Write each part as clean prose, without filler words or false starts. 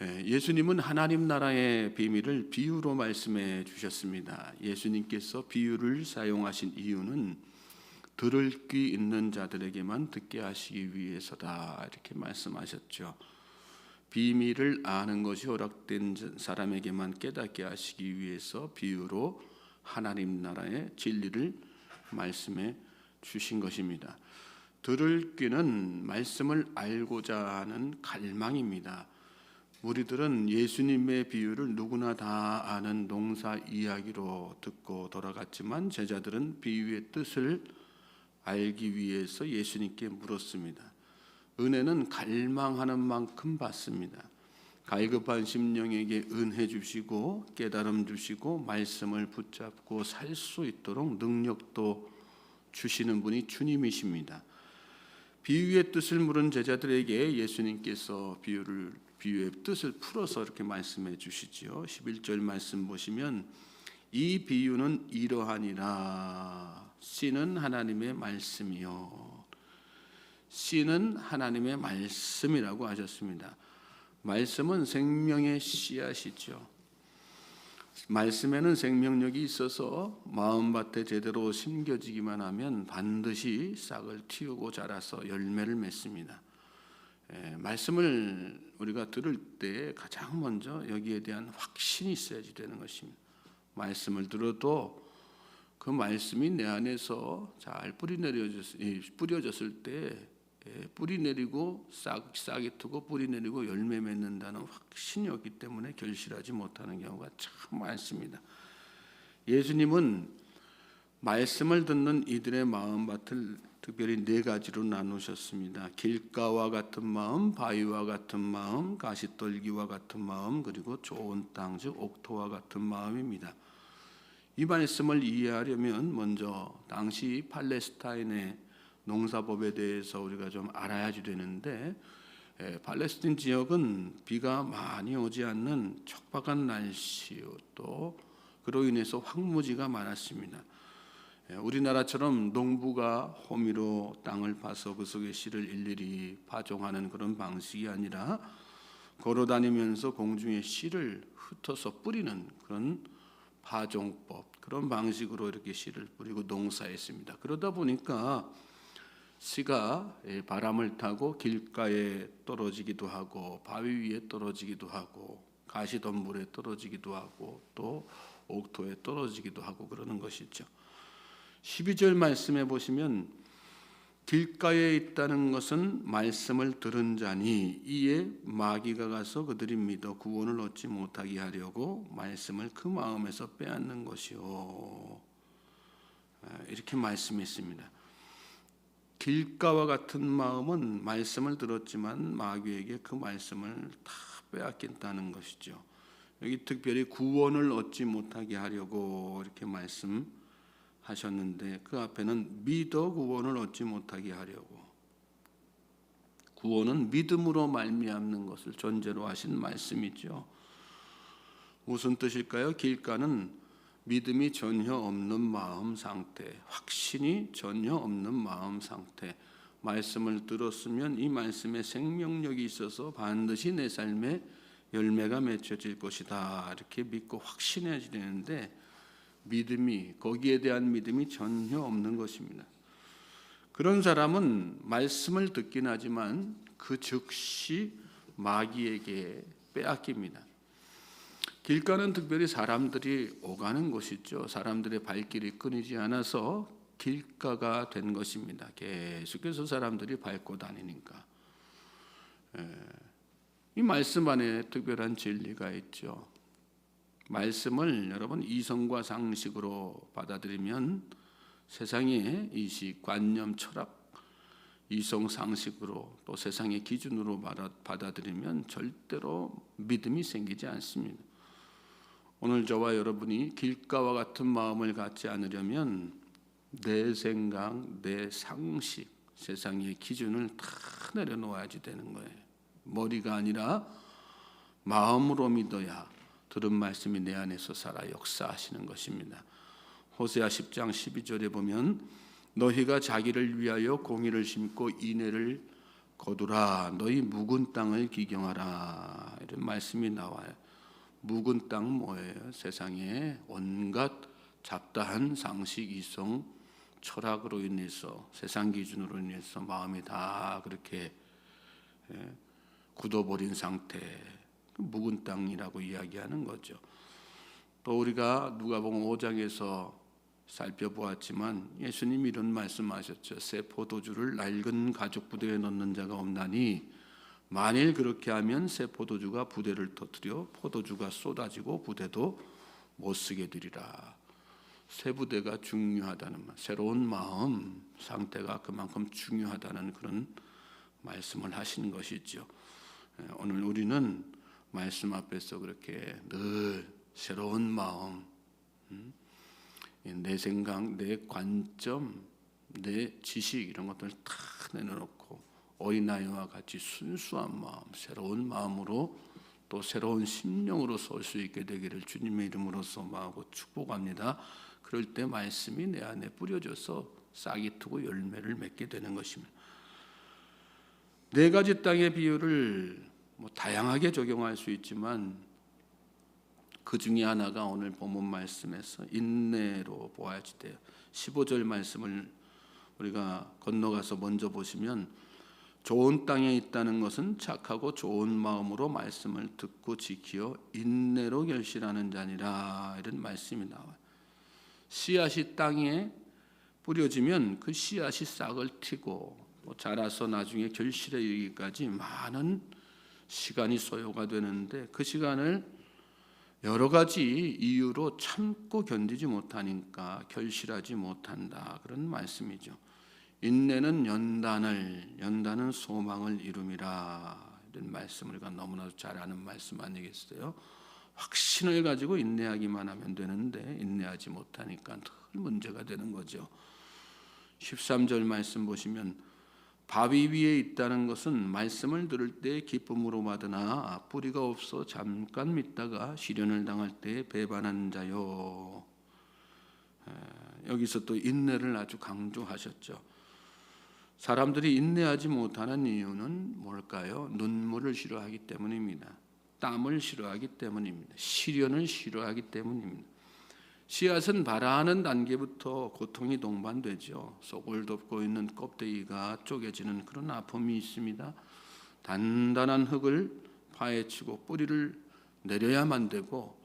예수님은 하나님 나라의 비밀을 비유로 말씀해 주셨습니다. 예수님께서 비유를 사용하신 이유는 들을 귀 있는 자들에게만 듣게 하시기 위해서다, 이렇게 말씀하셨죠. 비밀을 아는 것이 허락된 사람에게만 깨닫게 하시기 위해서 비유로 하나님 나라의 진리를 말씀해 주신 것입니다. 들을 귀는 말씀을 알고자 하는 갈망입니다. 우리들은 예수님의 비유를 누구나 다 아는 농사 이야기로 듣고 돌아갔지만 제자들은 비유의 뜻을 알기 위해서 예수님께 물었습니다. 은혜는 갈망하는 만큼 받습니다. 갈급한 심령에게 은혜 주시고 깨달음 주시고 말씀을 붙잡고 살 수 있도록 능력도 주시는 분이 주님이십니다. 비유의 뜻을 물은 제자들에게 예수님께서 비유의 뜻을 풀어서 이렇게 말씀해 주시지요. 11절 말씀 보시면 이 비유는 이러하니라. 씨는 하나님의 말씀이요. 씨는 하나님의 말씀이라고 하셨습니다. 말씀은 생명의 씨앗이죠. 말씀에는 생명력이 있어서 마음밭에 제대로 심겨지기만 하면 반드시 싹을 틔우고 자라서 열매를 맺습니다. 말씀을 우리가 들을 때 가장 먼저 여기에 대한 확신이 있어야지 되는 것입니다. 말씀을 들어도 그 말씀이 내 안에서 잘 뿌려졌을 때 뿌리 내리고 싹이 트고 뿌리 내리고 열매 맺는다는 확신이 없기 때문에 결실하지 못하는 경우가 참 많습니다. 예수님은 말씀을 듣는 이들의 마음밭을 특별히 네 가지로 나누셨습니다. 길가와 같은 마음, 바위와 같은 마음, 가시떨기와 같은 마음, 그리고 좋은 땅, 즉 옥토와 같은 마음입니다. 이 말씀을 이해하려면 먼저 당시 팔레스타인의 농사법에 대해서 우리가 좀 알아야지 되는데, 팔레스틴 지역은 비가 많이 오지 않는 척박한 날씨, 또 그로 인해서 황무지가 많았습니다. 우리나라처럼 농부가 호미로 땅을 파서 그 속에 씨를 일일이 파종하는 그런 방식이 아니라 걸어다니면서 공중에 씨를 흩어서 뿌리는 그런 파종법, 그런 방식으로 이렇게 씨를 뿌리고 농사했습니다. 그러다 보니까 씨가 바람을 타고 길가에 떨어지기도 하고 바위 위에 떨어지기도 하고 가시덤불에 떨어지기도 하고 또 옥토에 떨어지기도 하고 그러는 것이죠. 12절 말씀에 보시면 길가에 있다는 것은 말씀을 들은 자니 이에 마귀가 가서 그들이 믿어 구원을 얻지 못하게 하려고 말씀을 그 마음에서 빼앗는 것이요, 이렇게 말씀했습니다. 길가와 같은 마음은 말씀을 들었지만 마귀에게 그 말씀을 다 빼앗긴다는 것이죠. 여기 특별히 구원을 얻지 못하게 하려고 이렇게 말씀하셨는데 그 앞에는 믿어 구원을 얻지 못하게 하려고, 구원은 믿음으로 말미암는 것을 전제로 하신 말씀이죠. 무슨 뜻일까요? 길가는 믿음이 전혀 없는 마음 상태, 확신이 전혀 없는 마음 상태. 말씀을 들었으면 이 말씀에 생명력이 있어서 반드시 내 삶에 열매가 맺혀질 것이다, 이렇게 믿고 확신해야 되는데 믿음이, 거기에 대한 믿음이 전혀 없는 것입니다. 그런 사람은 말씀을 듣긴 하지만 그 즉시 마귀에게 빼앗깁니다. 길가는 특별히 사람들이 오가는 곳이죠. 사람들의 발길이 끊이지 않아서 길가가 된 것입니다. 계속해서 사람들이 밟고 다니니까. 이 말씀 안에 특별한 진리가 있죠. 말씀을 여러분 이성과 상식으로 받아들이면, 세상의 이식, 관념, 철학, 이성 상식으로 또 세상의 기준으로 받아들이면 절대로 믿음이 생기지 않습니다. 오늘 저와 여러분이 길가와 같은 마음을 갖지 않으려면 내 생각, 내 상식, 세상의 기준을 다 내려놓아야지 되는 거예요. 머리가 아니라 마음으로 믿어야 들은 말씀이 내 안에서 살아 역사하시는 것입니다. 호세아 10장 12절에 보면 너희가 자기를 위하여 공의를 심고 인애를 거두라 너희 묵은 땅을 기경하라 이런 말씀이 나와요. 묵은 땅 뭐예요? 세상에 온갖 잡다한 상식, 이성, 철학으로 인해서 세상 기준으로 인해서 마음이 다 그렇게 굳어버린 상태, 묵은 땅이라고 이야기하는 거죠. 또 우리가 누가복음 5장에서 살펴보았지만 예수님이 이런 말씀하셨죠. 새 포도주를 낡은 가죽 부대에 넣는 자가 없나니 만일 그렇게 하면 새 포도주가 부대를 터뜨려 포도주가 쏟아지고 부대도 못 쓰게 되리라. 새 부대가 중요하다는 말, 새로운 마음 상태가 그만큼 중요하다는 그런 말씀을 하신 것이죠. 오늘 우리는 말씀 앞에서 그렇게 늘 새로운 마음, 내 생각, 내 관점, 내 지식 이런 것들을 다 내려놓고 어린아이와 같이 순수한 마음, 새로운 마음으로 또 새로운 심령으로 설 수 있게 되기를 주님의 이름으로 소망하고 축복합니다. 그럴 때 말씀이 내 안에 뿌려져서 싹이 트고 열매를 맺게 되는 것입니다. 네 가지 땅의 비유를 다양하게 적용할 수 있지만 그 중에 하나가 오늘 본문 말씀에서 인내로 보아야지 돼요. 15절 말씀을 우리가 건너가서 먼저 보시면 좋은 땅에 있다는 것은 착하고 좋은 마음으로 말씀을 듣고 지키어 인내로 결실하는 자니라 이런 말씀이 나와요. 씨앗이 땅에 뿌려지면 그 씨앗이 싹을 틔고 자라서 나중에 결실에 이르기까지 많은 시간이 소요가 되는데 그 시간을 여러 가지 이유로 참고 견디지 못하니까 결실하지 못한다 그런 말씀이죠. 인내는 연단은 소망을 이룸이라 이런 말씀을 우리가 너무나도 잘 아는 말씀 아니겠어요? 확신을 가지고 인내하기만 하면 되는데 인내하지 못하니까 늘 문제가 되는 거죠. 13절 말씀 보시면 바위 위에 있다는 것은 말씀을 들을 때 기쁨으로 받으나 뿌리가 없어 잠깐 믿다가 시련을 당할 때 배반하는 자요. 여기서 또 인내를 아주 강조하셨죠. 사람들이 인내하지 못하는 이유는 뭘까요? 눈물을 싫어하기 때문입니다. 땀을 싫어하기 때문입니다. 시련을 싫어하기 때문입니다. 씨앗은 발아하는 단계부터 고통이 동반되죠. 속을 덮고 있는 껍데기가 쪼개지는 그런 아픔이 있습니다. 단단한 흙을 파헤치고 뿌리를 내려야만 되고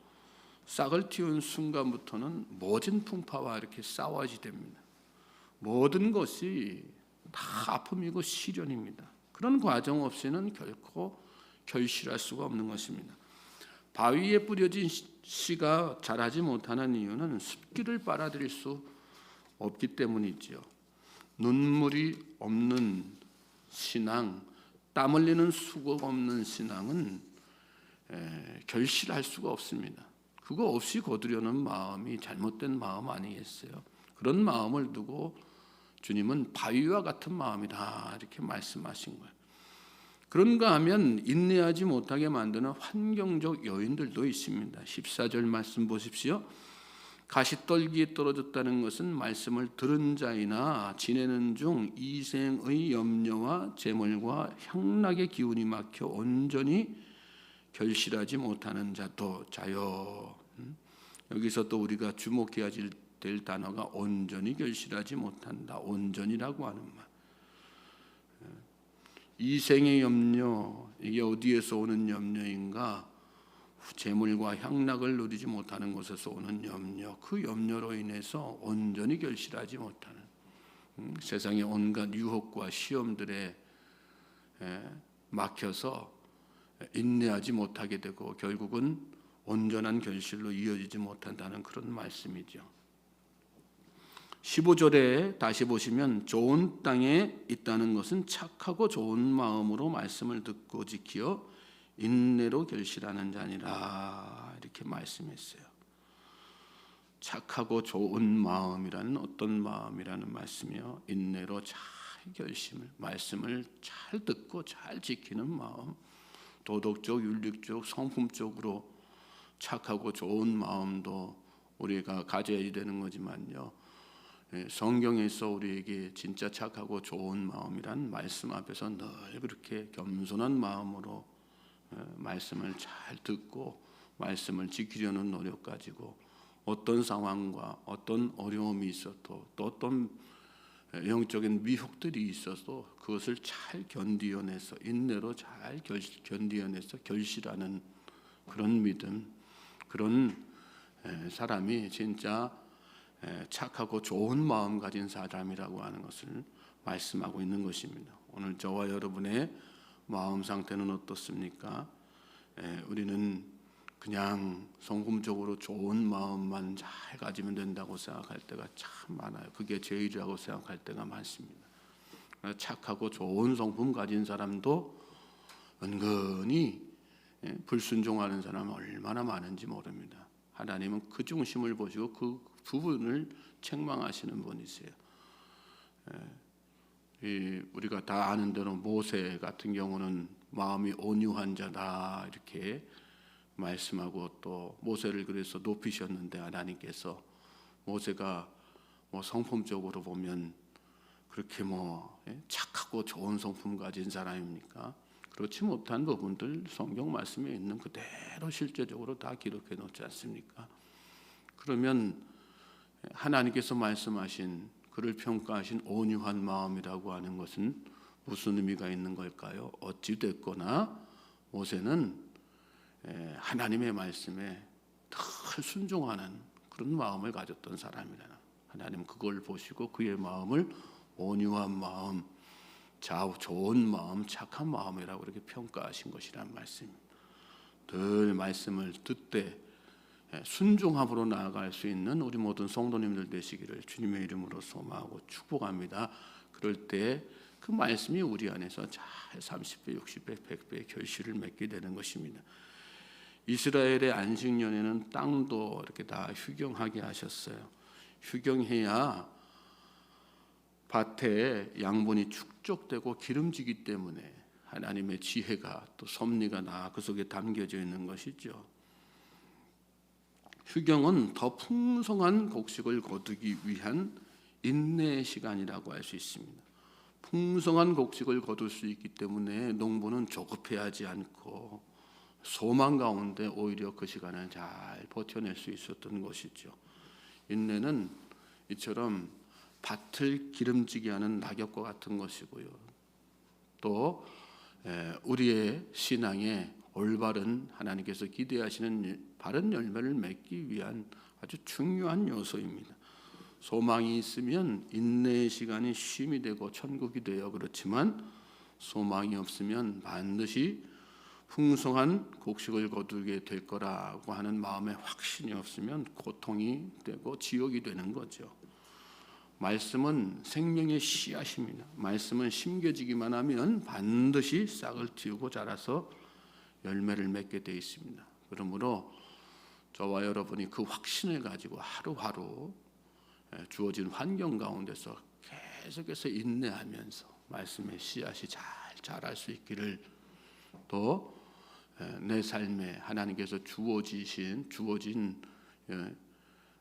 싹을 틔운 순간부터는 모진 풍파와 이렇게 싸워야지 됩니다. 모든 것이 다 아픔이고 시련입니다. 그런 과정 없이는 결코 결실할 수가 없는 것입니다. 바위에 뿌려진 씨가 자라지 못하는 이유는 습기를 빨아들일 수 없기 때문이죠. 눈물이 없는 신앙, 땀 흘리는 수고 없는 신앙은 결실할 수가 없습니다. 그거 없이 거두려는 마음이 잘못된 마음 아니겠어요? 그런 마음을 두고 주님은 바위와 같은 마음이다 이렇게 말씀하신 거예요. 그런가 하면 인내하지 못하게 만드는 환경적 요인들도 있습니다. 14절 말씀 보십시오. 가시떨기에 떨어졌다는 것은 말씀을 들은 자이나 지내는 중 이생의 염려와 재물과 향락의 기운이 막혀 온전히 결실하지 못하는 자요. 여기서 또 우리가 주목해야 될 단어가 온전히 결실하지 못한다. 온전이라고 하는 말. 이생의 염려, 이게 어디에서 오는 염려인가? 재물과 향락을 누리지 못하는 곳에서 오는 염려, 그 염려로 인해서 온전히 결실하지 못하는 세상의 온갖 유혹과 시험들에 막혀서 인내하지 못하게 되고 결국은 온전한 결실로 이어지지 못한다는 그런 말씀이죠. 15절에 다시 보시면 좋은 땅에 있다는 것은 착하고 좋은 마음으로 말씀을 듣고 지키어 인내로 결실하는 자니라 이렇게 말씀했어요. 착하고 좋은 마음이라는 어떤 마음이라는 말씀이요? 인내로 잘 결심을, 말씀을 잘 듣고 잘 지키는 마음, 도덕적, 윤리적, 성품적으로 착하고 좋은 마음도 우리가 가져야 되는 거지만요. 성경에서 우리에게 진짜 착하고 좋은 마음이란 말씀 앞에서 늘 그렇게 겸손한 마음으로 말씀을 잘 듣고 말씀을 지키려는 노력 가지고 어떤 상황과 어떤 어려움이 있어도 또 어떤 영적인 미혹들이 있어도 그것을 잘 견디어내서 인내로 잘 견디어내서 결실하는 그런 믿음, 그런 사람이 진짜 착하고 좋은 마음 가진 사람이라고 하는 것을 말씀하고 있는 것입니다. 오늘 저와 여러분의 마음 상태는 어떻습니까? 우리는 그냥 성품적으로 좋은 마음만 잘 가지면 된다고 생각할 때가 참 많아요. 그게 제일이라고 생각할 때가 많습니다. 착하고 좋은 성품 가진 사람도 은근히 불순종하는 사람은 얼마나 많은지 모릅니다. 하나님은 그 중심을 보시고 그 부분을 책망하시는 분이세요. 우리가 다 아는 대로 모세 같은 경우는 마음이 온유한 자다 이렇게 말씀하고 또 모세를 그래서 높이셨는데 하나님께서 모세가 성품적으로 보면 그렇게 착하고 좋은 성품 가진 사람입니까? 그렇지 못한 부분들 성경 말씀에 있는 그대로 실제적으로 다 기록해 놓지 않습니까? 그러면 하나님께서 말씀하신 그를 평가하신 온유한 마음이라고 하는 것은 무슨 의미가 있는 걸까요? 어찌 됐거나 모세는 하나님의 말씀에 늘 순종하는 그런 마음을 가졌던 사람이라 하나님 그걸 보시고 그의 마음을 온유한 마음, 좋은 마음, 착한 마음이라고 그렇게 평가하신 것이란 말씀입니다. 늘 말씀을 듣되 순종함으로 나아갈 수 있는 우리 모든 성도님들 되시기를 주님의 이름으로 소망하고 축복합니다. 그럴 때 그 말씀이 우리 안에서 잘 30배, 60배, 100배의 결실을 맺게 되는 것입니다. 이스라엘의 안식년에는 땅도 이렇게 다 휴경하게 하셨어요. 휴경해야 밭에 양분이 축적되고 기름지기 때문에 하나님의 지혜가 또 섭리가 다 그 속에 담겨져 있는 것이죠. 휴경은 더 풍성한 곡식을 거두기 위한 인내의 시간이라고 할 수 있습니다. 풍성한 곡식을 거둘 수 있기 때문에 농부는 조급해하지 않고 소망 가운데 오히려 그 시간을 잘 버텨낼 수 있었던 것이죠. 인내는 이처럼 밭을 기름지게 하는 낙엽과 같은 것이고요. 또 우리의 신앙에 올바른 하나님께서 기대하시는 바른 열매를 맺기 위한 아주 중요한 요소입니다. 소망이 있으면 인내의 시간이 쉼이 되고 천국이 돼요. 그렇지만 소망이 없으면 반드시 풍성한 곡식을 거두게 될 거라고 하는 마음의 확신이 없으면 고통이 되고 지옥이 되는 거죠. 말씀은 생명의 씨앗입니다. 말씀은 심겨지기만 하면 반드시 싹을 틔우고 자라서 열매를 맺게 되어 있습니다. 그러므로 저와 여러분이 그 확신을 가지고 하루하루 주어진 환경 가운데서 계속해서 인내하면서 말씀의 씨앗이 잘 자랄 수 있기를, 또 내 삶에 하나님께서 주어진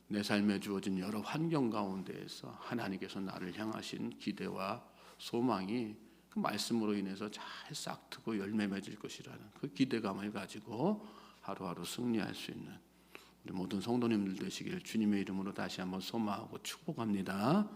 내 삶에 주어진 여러 환경 가운데에서 하나님께서 나를 향하신 기대와 소망이 그 말씀으로 인해서 잘 싹트고 열매 맺을 것이라는 그 기대감을 가지고 하루하루 승리할 수 있는 우리 모든 성도님들 되시기를 주님의 이름으로 다시 한번 소망하고 축복합니다.